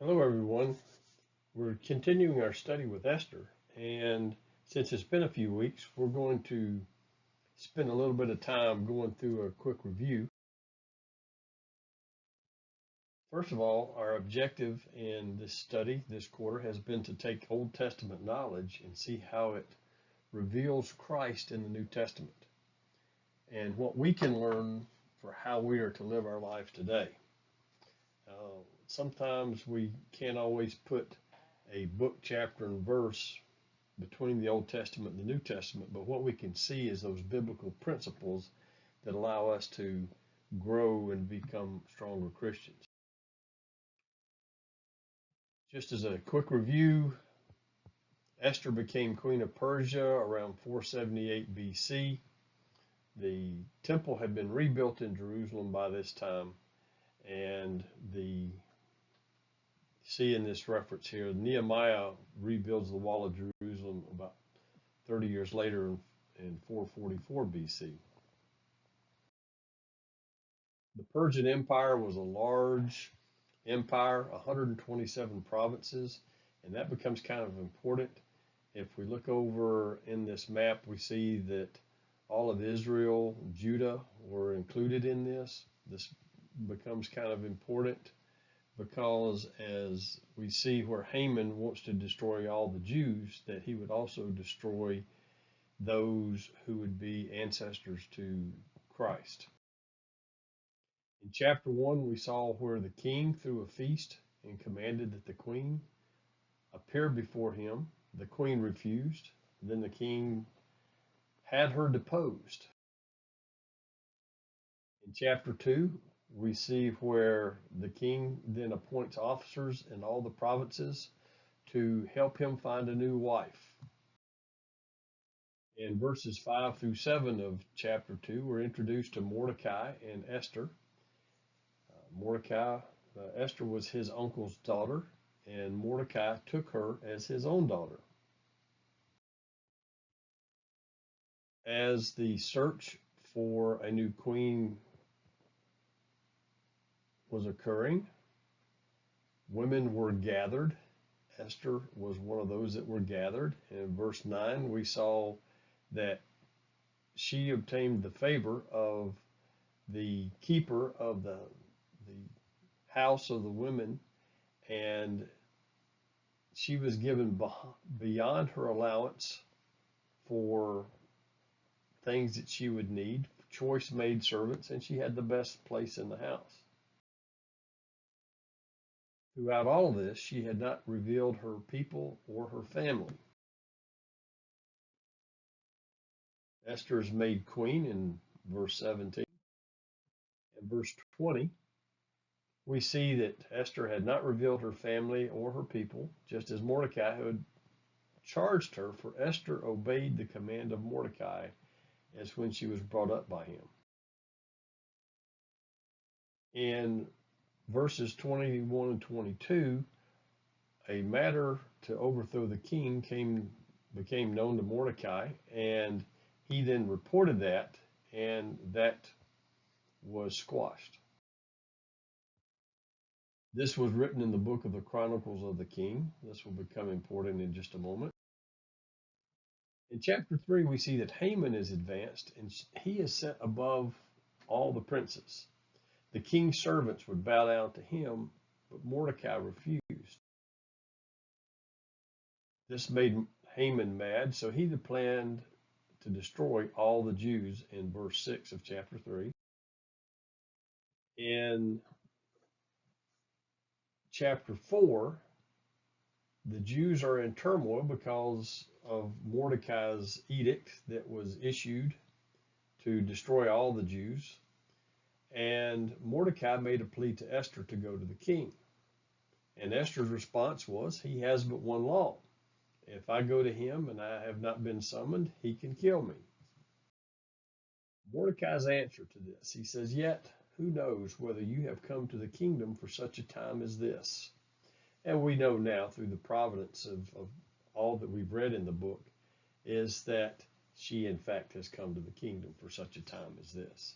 Hello, everyone. We're continuing our study with Esther, and since it's been a few weeks, we're going to spend a little bit of time going through a quick review. First of all, our objective in this study this quarter has been to take Old Testament knowledge and see how it reveals Christ in the New Testament and what we can learn for how we are to live our life today. Sometimes we can't always put a book, chapter, and verse between the Old Testament and the New Testament, but what we can see is those biblical principles that allow us to grow and become stronger Christians. Just as a quick review, Esther became queen of Persia around 478 BC. The temple had been rebuilt in Jerusalem by this time, and see in this reference here, Nehemiah rebuilds the wall of Jerusalem about 30 years later in 444 BC. The Persian Empire was a large empire, 127 provinces, and that becomes kind of important. If we look over in this map, we see that all of Israel, Judah were included in this. This becomes kind of important because as we see where Haman wants to destroy all the Jews, that he would also destroy those who would be ancestors to Christ. In chapter 1, we saw where the king threw a feast and commanded that the queen appear before him. The queen refused. Then the king had her deposed. In chapter 2, we see where the king then appoints officers in all the provinces to help him find a new wife. In verses 5 through 7 of chapter 2, we're introduced to Mordecai and Esther. Esther was his uncle's daughter, and Mordecai took her as his own daughter. As the search for a new queen was occurring, women were gathered. Esther was one of those that were gathered. In verse 9, we saw that she obtained the favor of the keeper of the house of the women, and she was given beyond her allowance for things that she would need, choice maid servants, and she had the best place in the house. Throughout all of this, she had not revealed her people or her family. Esther is made queen in verse 17. In verse 20, we see that Esther had not revealed her family or her people, just as Mordecai had charged her, for Esther obeyed the command of Mordecai as when she was brought up by him. In verses 21 and 22, a matter to overthrow the king became known to Mordecai, and he then reported that, and that was squashed. This was written in the book of the Chronicles of the King. This will become important in just a moment. In chapter 3, we see that Haman is advanced, and he is set above all the princes. The king's servants would bow down to him, but Mordecai refused. This made Haman mad, so he planned to destroy all the Jews in verse 6 of chapter 3. In chapter 4, the Jews are in turmoil because of Mordecai's edict that was issued to destroy all the Jews. And Mordecai made a plea to Esther to go to the king. And Esther's response was, he has but one law. If I go to him and I have not been summoned, he can kill me. Mordecai's answer to this, he says, yet who knows whether you have come to the kingdom for such a time as this? And we know now through the providence of all that we've read in the book is that she in fact has come to the kingdom for such a time as this.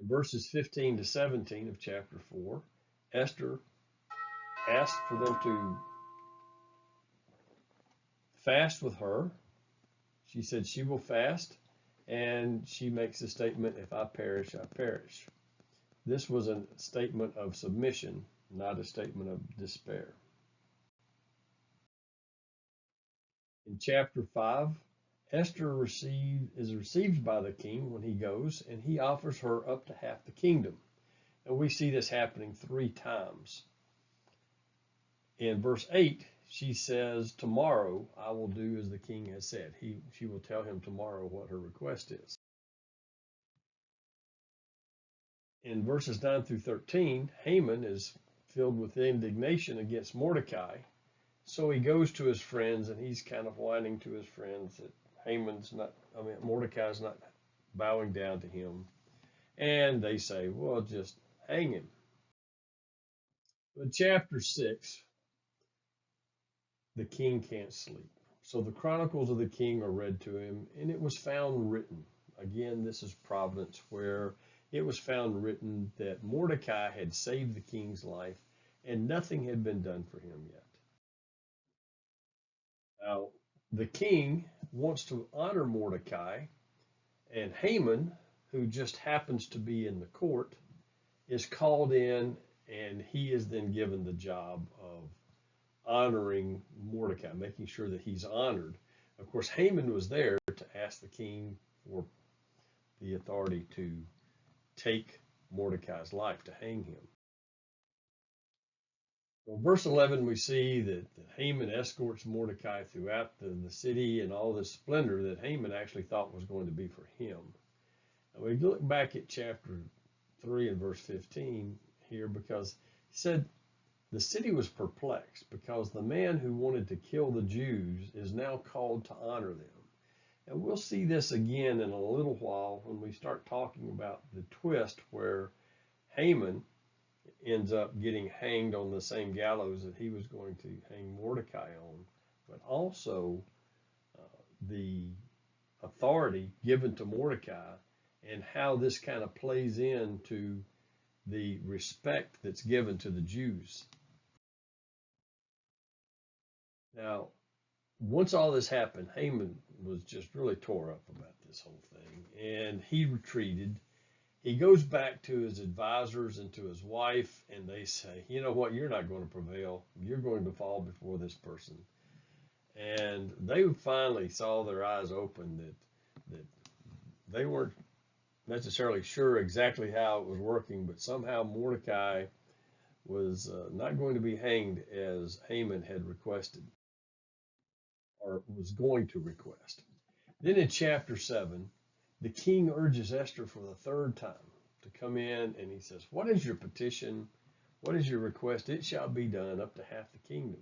In verses 15 to 17 of chapter 4, Esther asked for them to fast with her. She said she will fast, and she makes the statement, if I perish, I perish. This was a statement of submission, not a statement of despair. In chapter 5, Esther is received by the king when he goes, and he offers her up to half the kingdom. And we see this happening 3 times. In verse 8, she says, tomorrow I will do as the king has said. She will tell him tomorrow what her request is. In verses 9 through 13, Haman is filled with indignation against Mordecai. So he goes to his friends, and he's kind of whining to his friends that Mordecai's not bowing down to him. And they say, well, just hang him. But chapter 6, the king can't sleep. So the chronicles of the king are read to him, and it was found written. Again, this is providence, where it was found written that Mordecai had saved the king's life, and nothing had been done for him yet. Now, the king wants to honor Mordecai, and Haman, who just happens to be in the court, is called in, and he is then given the job of honoring Mordecai, making sure that he's honored. Of course, Haman was there to ask the king for the authority to take Mordecai's life, to hang him. Well, verse 11, we see that Haman escorts Mordecai throughout the city and all this splendor that Haman actually thought was going to be for him. And we look back at chapter 3 and verse 15 here, because he said, the city was perplexed because the man who wanted to kill the Jews is now called to honor them. And we'll see this again in a little while when we start talking about the twist where Haman ends up getting hanged on the same gallows that he was going to hang Mordecai on, but also the authority given to Mordecai and how this kind of plays into the respect that's given to the Jews. Now, once all this happened, Haman was just really tore up about this whole thing, and he retreated. He goes back to his advisors and to his wife, and they say, you know what, you're not going to prevail. You're going to fall before this person. And they finally saw their eyes open that they weren't necessarily sure exactly how it was working, but somehow Mordecai was not going to be hanged as Haman had requested, or was going to request. Then in chapter 7, the king urges Esther for the 3rd time to come in, and he says, what is your petition? What is your request? It shall be done up to half the kingdom.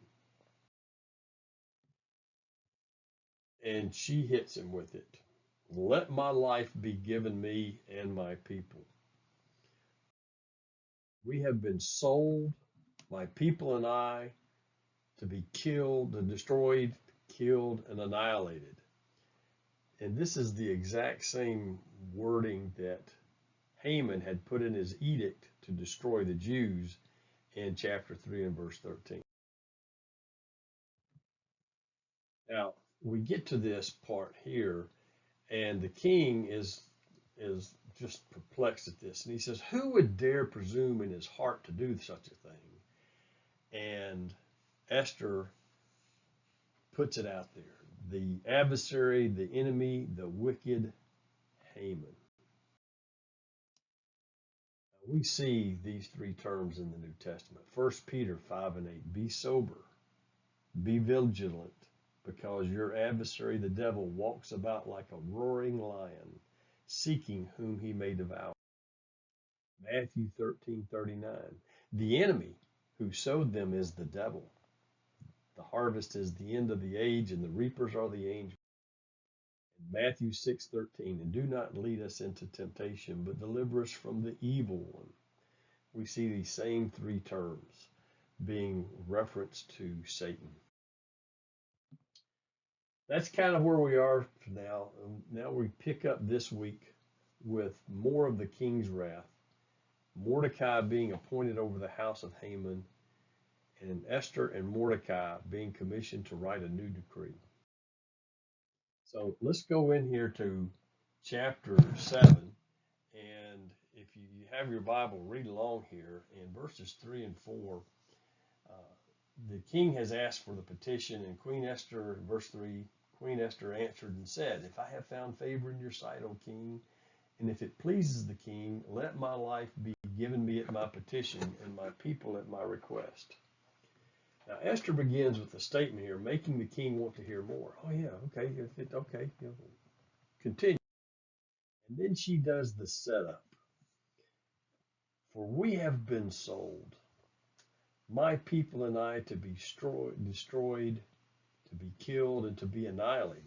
And she hits him with it. Let my life be given me and my people. We have been sold, my people and I, to be killed and destroyed, killed and annihilated. And this is the exact same wording that Haman had put in his edict to destroy the Jews in chapter 3 and verse 13. Now, we get to this part here, and the king is just perplexed at this. And he says, who would dare presume in his heart to do such a thing? And Esther puts it out there. The adversary, the enemy, the wicked Haman. We see these 3 terms in the New Testament. 1 Peter 5 and 8, be sober, be vigilant, because your adversary, the devil, walks about like a roaring lion, seeking whom he may devour. Matthew 13:39, the enemy who sowed them is the devil. The harvest is the end of the age, and the reapers are the angels. Matthew 6:13, and do not lead us into temptation, but deliver us from the evil one. We see these same 3 terms being referenced to Satan. That's kind of where we are for now. Now we pick up this week with more of the king's wrath, Mordecai being appointed over the house of Haman, and Esther and Mordecai being commissioned to write a new decree. So let's go in here to chapter 7. And if you have your Bible, read along here in verses 3 and 4. Uh, the king has asked for the petition, and Queen Esther, in verse 3, Queen Esther answered and said, "If I have found favor in your sight, O king, and if it pleases the king, let my life be given me at my petition, and my people at my request." Now Esther begins with a statement here, making the king want to hear more. Oh yeah, okay, okay, continue. And then she does the setup. "For we have been sold, my people and I, to be destroyed, to be killed, and to be annihilated.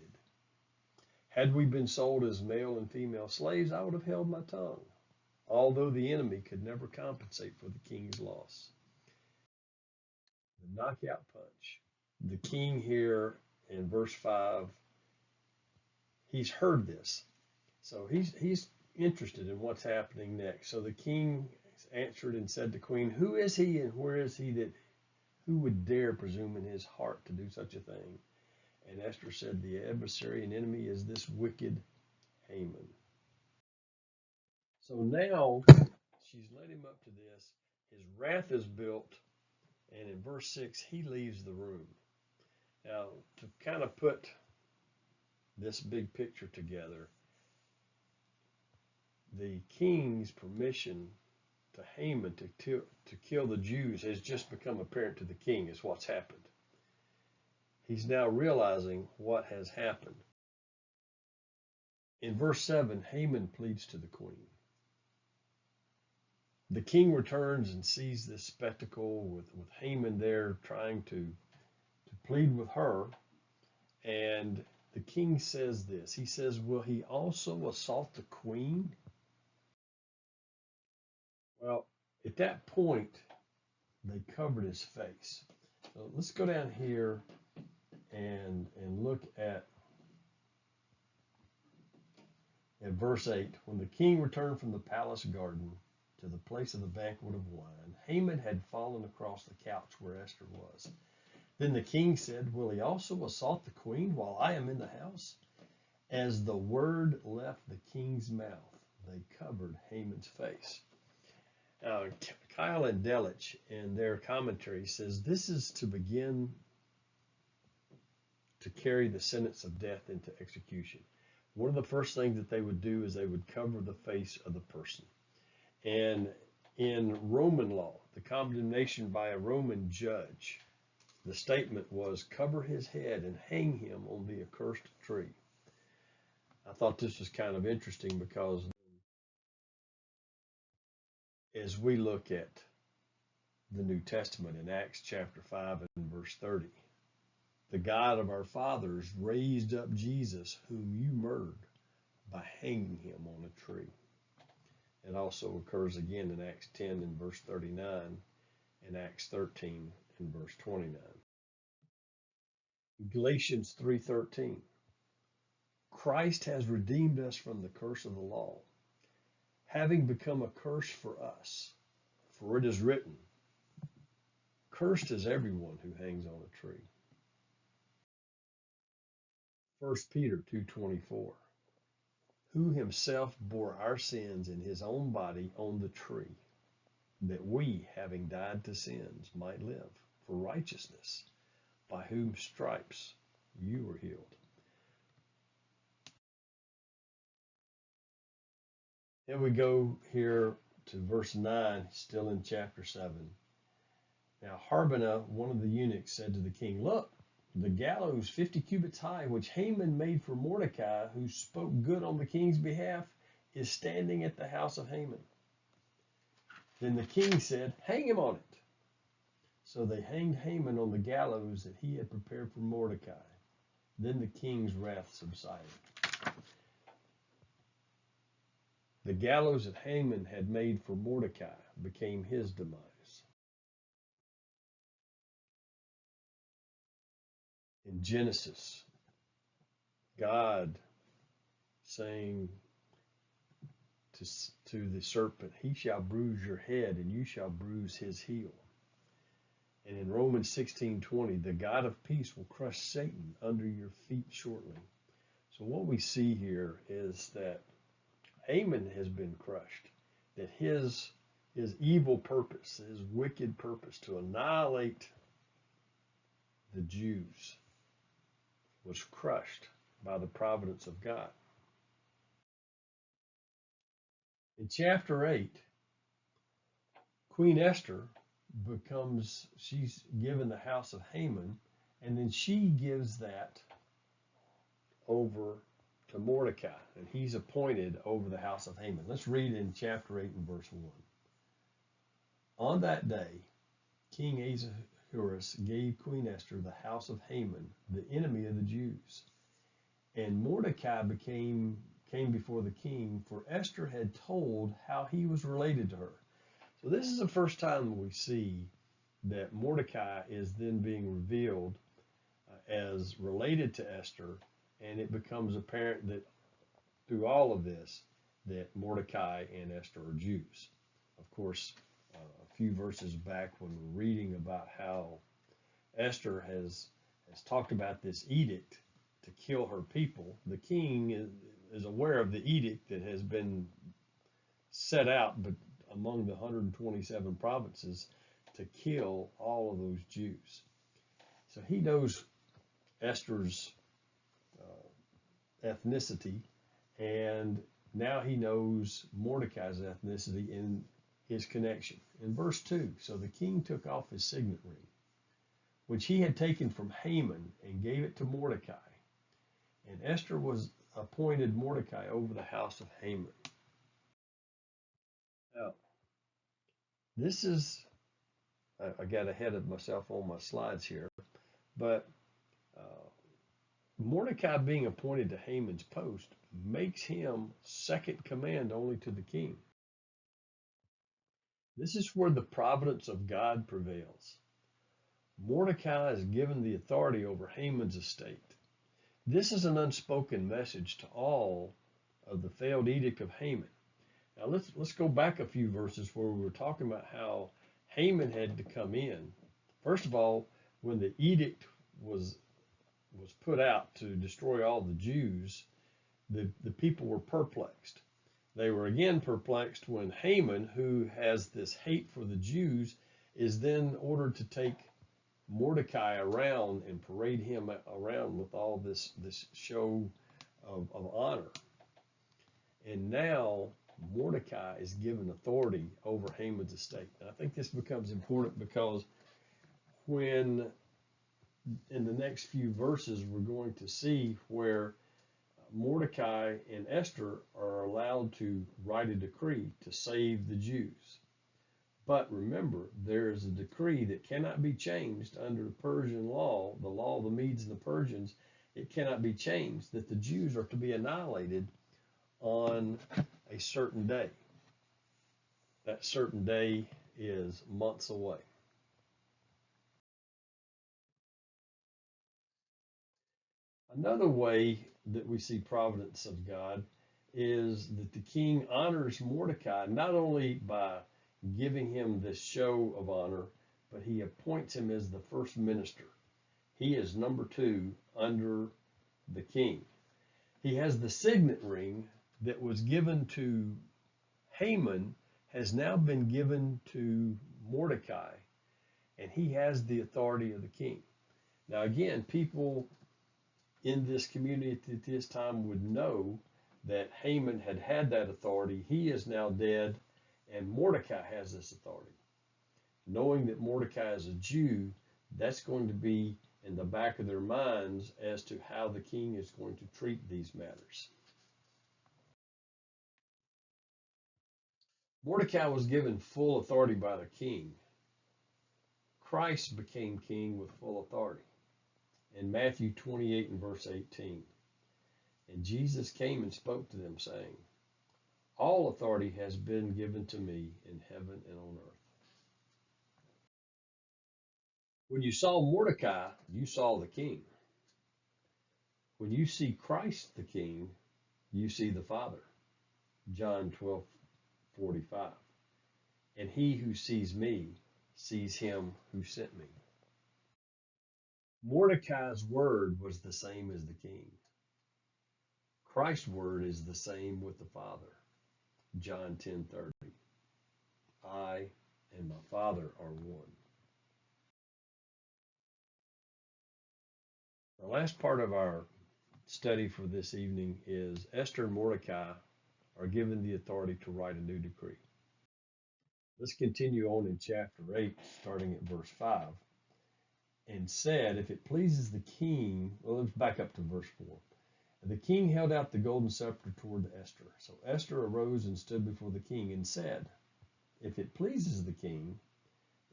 Had we been sold as male and female slaves, I would have held my tongue, although the enemy could never compensate for the king's loss." The knockout punch. The king here in verse 5, he's heard this. So he's interested in what's happening next. So the king answered and said to the queen, "Who is he and where is he that who would dare presume in his heart to do such a thing?" And Esther said, "The adversary and enemy is this wicked Haman." So now she's led him up to this. His wrath is built. And in verse 6, he leaves the room. Now, to kind of put this big picture together, the king's permission to Haman to kill the Jews has just become apparent to the king is what's happened. He's now realizing what has happened. In verse 7, Haman pleads to the queen. The king returns and sees this spectacle with Haman there trying to plead with her. And the king says this. He says, "Will he also assault the queen?" Well, at that point, they covered his face. So let's go down here and look at verse 8. When the king returned from the palace garden to the place of the banquet of wine, Haman had fallen across the couch where Esther was. Then the king said, "Will he also assault the queen while I am in the house?" As the word left the king's mouth, they covered Haman's face. Kyle and Delich, in their commentary, says this is to begin to carry the sentence of death into execution. One of the first things that they would do is they would cover the face of the person. And in Roman law, the condemnation by a Roman judge, the statement was, "Cover his head and hang him on the accursed tree." I thought this was kind of interesting because as we look at the New Testament in Acts chapter 5 and verse 30, the God of our fathers raised up Jesus, whom you murdered, by hanging him on a tree. It also occurs again in Acts 10 and verse 39 and Acts 13 and verse 29. Galatians 3:13. Christ has redeemed us from the curse of the law, having become a curse for us. For it is written, "Cursed is everyone who hangs on a tree." 1 Peter 2:24. Who himself bore our sins in his own body on the tree, that we, having died to sins, might live for righteousness, by whose stripes you were healed. Then we go here to verse 9, still in chapter 7. Now Harbonah, one of the eunuchs, said to the king, "Look, the gallows 50 cubits high, which Haman made for Mordecai, who spoke good on the king's behalf, is standing at the house of Haman." Then the king said, "Hang him on it." So they hanged Haman on the gallows that he had prepared for Mordecai. Then the king's wrath subsided. The gallows that Haman had made for Mordecai became his demise. In Genesis, God saying to the serpent, "He shall bruise your head and you shall bruise his heel." And in Romans 16:20, the God of peace will crush Satan under your feet shortly. So what we see here is that Haman has been crushed, that his evil purpose, his wicked purpose to annihilate the Jews was crushed by the providence of God. In chapter 8, Queen Esther she's given the house of Haman, and then she gives that over to Mordecai, and he's appointed over the house of Haman. Let's read in chapter 8 and verse 1. On that day, King Ahasuerus gave Queen Esther the house of Haman, the enemy of the Jews. And Mordecai came before the king, for Esther had told how he was related to her. So this is the first time we see that Mordecai is then being revealed as related to Esther, and it becomes apparent that through all of this, that Mordecai and Esther are Jews. Of course, a few verses back when we're reading about how Esther has talked about this edict to kill her people, the king is aware of the edict that has been set out but among the 127 provinces to kill all of those Jews. So he knows Esther's ethnicity, and now he knows Mordecai's ethnicity in his connection. In verse 2, so the king took off his signet ring, which he had taken from Haman, and gave it to Mordecai. And Esther was appointed Mordecai over the house of Haman. Now, this is, I got ahead of myself on my slides here, but Mordecai being appointed to Haman's post makes him second command only to the king. This is where the providence of God prevails. Mordecai is given the authority over Haman's estate. This is an unspoken message to all of the failed edict of Haman. Now let's go back a few verses where we were talking about how Haman had to come in. First of all, when the edict was put out to destroy all the Jews, the people were perplexed. They were again perplexed when Haman, who has this hate for the Jews, is then ordered to take Mordecai around and parade him around with all this show of honor. And now Mordecai is given authority over Haman's estate. And I think this becomes important because when in the next few verses we're going to see where Mordecai and Esther are allowed to write a decree to save the Jews. But remember, there is a decree that cannot be changed under the Persian law, the law of the Medes and the Persians. It cannot be changed that the Jews are to be annihilated on a certain day. That certain day is months away. Another way that we see providence of God is that the king honors Mordecai not only by giving him this show of honor, but he appoints him as the first minister. He is number 2 under the king. He has the signet ring that was given to Haman, has now been given to Mordecai, and he has the authority of the king. Now again, people in this community at this time would know that Haman had that authority. He is now dead, and Mordecai has this authority. Knowing that Mordecai is a Jew, that's going to be in the back of their minds as to how the king is going to treat these matters. Mordecai was given full authority by the king. Christ became king with full authority. In Matthew 28 and verse 18, and Jesus came and spoke to them, saying, all authority has been given to me in heaven and on earth. When you saw Mordecai, you saw the king. When you see Christ the king, you see the Father. John 12:45. And he who sees me sees him who sent me. Mordecai's word was the same as the king. Christ's word is the same with the Father. John 10:30. I and my Father are one. The last part of our study for this evening is Esther and Mordecai are given the authority to write a new decree. Let's continue on in chapter 8, starting at verse 5. And said, if it pleases the king, well, let's back up to verse 4. The king held out the golden scepter toward Esther. So Esther arose and stood before the king and said, if it pleases the king,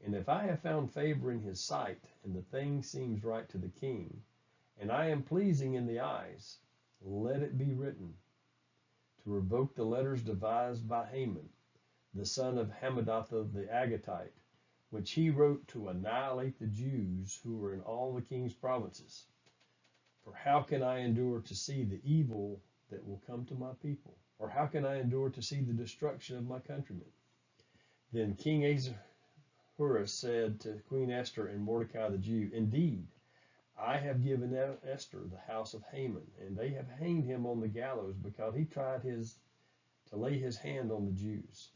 and if I have found favor in his sight, and the thing seems right to the king, and I am pleasing in the eyes, let it be written, to revoke the letters devised by Haman, the son of Hammedatha the Agagite, which he wrote to annihilate the Jews who were in all the king's provinces. For how can I endure to see the evil that will come to my people? Or how can I endure to see the destruction of my countrymen? Then King Ahasuerus said to Queen Esther and Mordecai the Jew, indeed, I have given Esther the house of Haman, and they have hanged him on the gallows because he tried to lay his hand on the Jews.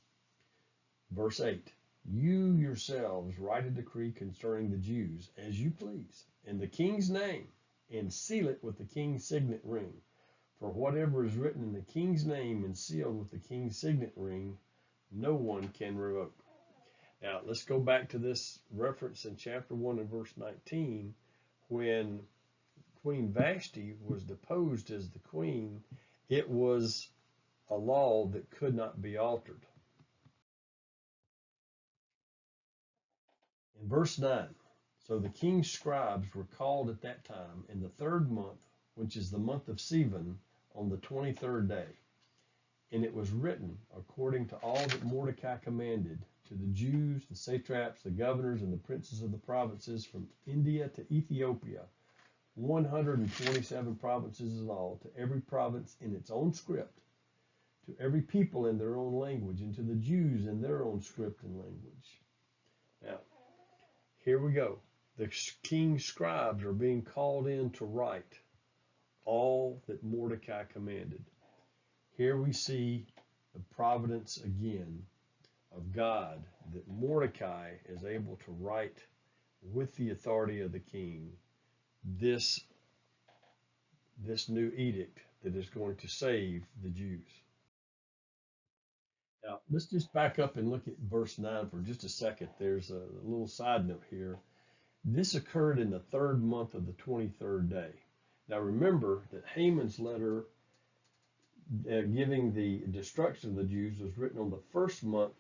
Verse 8, you yourselves write a decree concerning the Jews as you please, in the king's name, and seal it with the king's signet ring. For whatever is written in the king's name and sealed with the king's signet ring, no one can revoke. Now, let's go back to this reference in chapter 1 and verse 19, when Queen Vashti was deposed as the queen. It was a law that could not be altered. In verse 9, so the king's scribes were called at that time in the 3rd month, which is the month of Sivan, on the 23rd day. And it was written according to all that Mordecai commanded to the Jews, the satraps, the governors, and the princes of the provinces from India to Ethiopia, 127 provinces in all, to every province in its own script, to every people in their own language, and to the Jews in their own script and language. Now, here we go. The king's scribes are being called in to write all that Mordecai commanded. Here we see the providence again of God, that Mordecai is able to write with the authority of the king this new edict that is going to save the Jews. Now, let's just back up and look at verse 9 for just a second. There's a little side note here. This occurred in the 3rd month of the 23rd day. Now, remember that Haman's letter giving the destruction of the Jews was written on the 1st month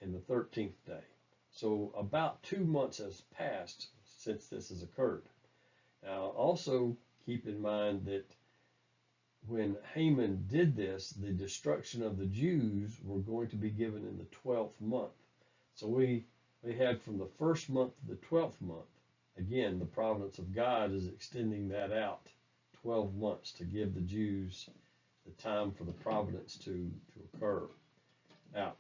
and the 13th day. So about 2 months has passed since this has occurred. Now, also keep in mind that when Haman did this, the destruction of the Jews were going to be given in the 12th month. So we had from the 1st month to the 12th month. Again, the providence of God is extending that out 12 months to give the Jews the time for the providence to occur. Now,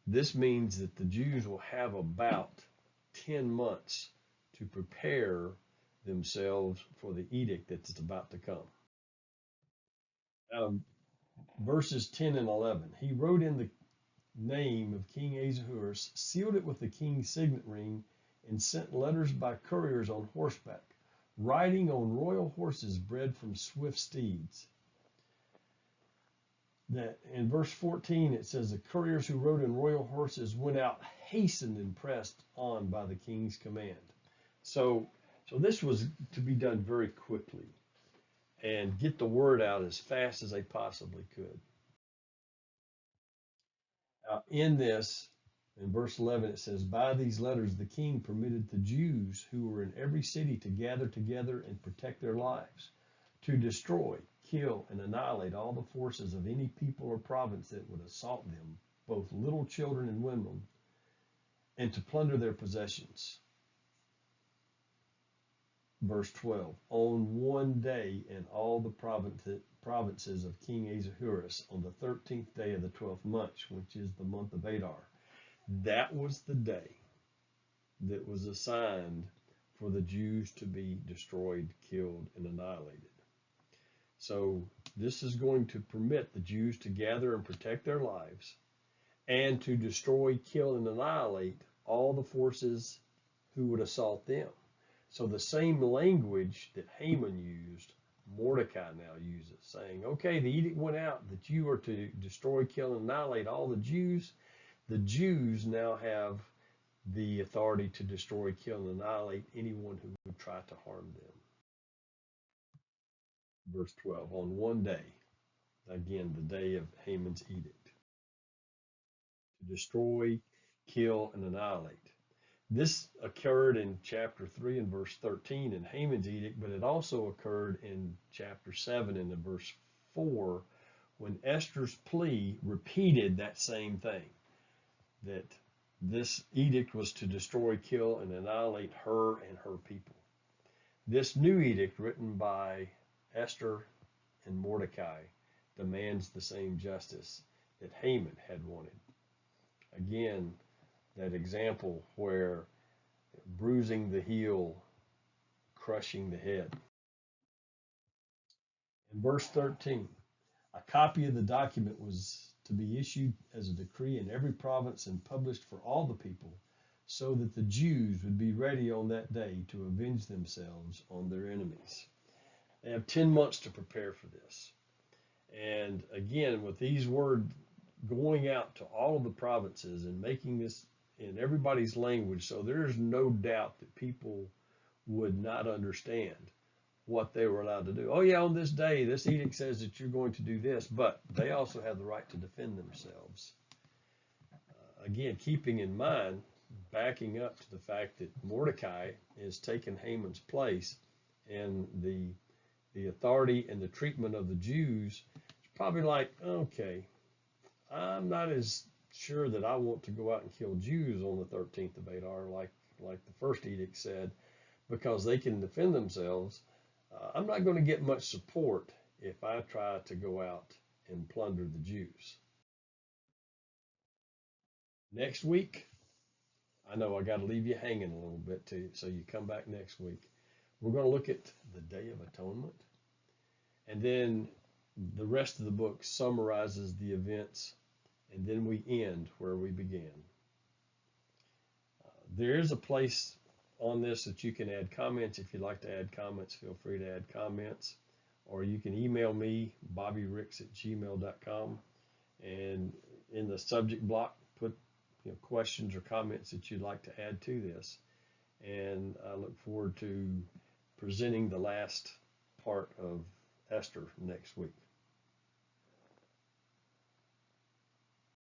this means that the Jews will have about 10 months to prepare themselves for the edict that's about to come. Verses 10 and 11. He wrote in the name of King Ahasuerus, sealed it with the king's signet ring, and sent letters by couriers on horseback, riding on royal horses bred from swift steeds. That in verse 14 it says, the couriers who rode in royal horses went out hastened and pressed on by the king's command. So this was to be done very quickly and get the word out as fast as they possibly could. In this, in verse 11, it says, by these letters the king permitted the Jews who were in every city to gather together and protect their lives, to destroy, kill, and annihilate all the forces of any people or province that would assault them, both little children and women, and to plunder their possessions. Verse 12, on one day in all the provinces of King Ahasuerus, on the 13th day of the 12th month, which is the month of Adar, that was the day that was assigned for the Jews to be destroyed, killed, and annihilated. So this is going to permit the Jews to gather and protect their lives and to destroy, kill, and annihilate all the forces who would assault them. So the same language that Haman used, Mordecai now uses, saying, okay, the edict went out that you are to destroy, kill, and annihilate all the Jews. The Jews now have the authority to destroy, kill, and annihilate anyone who would try to harm them. Verse 12, on one day, again, the day of Haman's edict, to destroy, kill, and annihilate. This occurred in chapter 3 and verse 13 in Haman's edict, but it also occurred in chapter 7 and in verse 4 when Esther's plea repeated that same thing, that this edict was to destroy, kill, and annihilate her and her people. This new edict written by Esther and Mordecai demands the same justice that Haman had wanted. Again, that example where bruising the heel, crushing the head. In verse 13, a copy of the document was to be issued as a decree in every province and published for all the people, so that the Jews would be ready on that day to avenge themselves on their enemies. They have 10 months to prepare for this. And again, with these words going out to all of the provinces and making this in everybody's language, so there's no doubt that people would not understand what they were allowed to do. Oh yeah, on this day, this edict says that you're going to do this, but they also have the right to defend themselves. Again, keeping in mind, backing up to the fact that Mordecai is taking Haman's place, and the authority and the treatment of the Jews, it's probably like, okay, I'm not as sure that I want to go out and kill Jews on the 13th of Adar like the first edict said, because they can defend themselves. I'm not going to get much support if I try to go out and plunder the Jews. Next week, I know I got to leave you hanging a little bit too, so you come back next week. We're going to look at the Day of Atonement, and then the rest of the book summarizes the events, and then we end where we began. There is a place on this that you can add comments. If you'd like to add comments, feel free to add comments, or you can email me, bobbyricks@gmail.com, and in the subject block, put questions or comments that you'd like to add to this. And I look forward to presenting the last part of Esther next week.